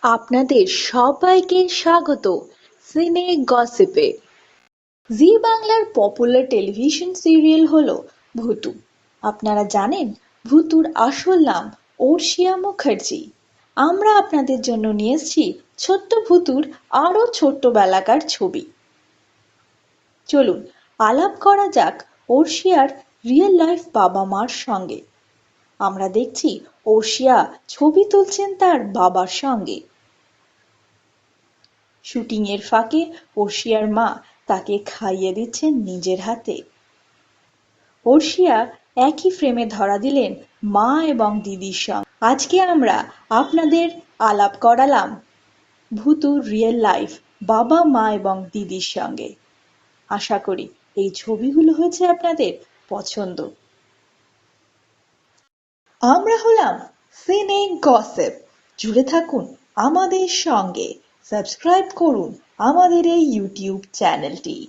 আপনাদের সবাইকে স্বাগত সিনে গসিপে। জি বাংলার পপুলার টেলিভিশন সিরিয়াল হলো ভুতু। আপনারা জানেন ভুতুর আসল নাম অর্ষিয়া মুখার্জি। আমরা আপনাদের জন্য নিয়ে এসেছি ছোট্ট ভুতুর আরো ছোট্টবেলাকার ছবি। চলুন আলাপ করা যাক অর্ষিয়ার রিয়েল লাইফ বাবা মার সঙ্গে। আমরা দেখছি অর্ষিয়া ছবি তুলছেন তার বাবার সঙ্গে। শুটিংয়ের ফাঁকে অর্ষিয়ার মা তাকে খাইয়ে দিচ্ছেন নিজের হাতে। অর্ষিয়া একই ফ্রেমে ধরা দিলেন মা এবং দিদির সঙ্গে। আজকে আমরা আপনাদের আলাপ করালাম ভুতুর রিয়েল লাইফ বাবা মা এবং দিদির সঙ্গে। আশা করি এই ছবিগুলো হয়েছে আপনাদের পছন্দ। আমরা হলাম সিনে গসিপ। জুড়ে থাকুন আমাদের সঙ্গে, সাবস্ক্রাইব করুন আমাদের এই ইউটিউব চ্যানেলটি।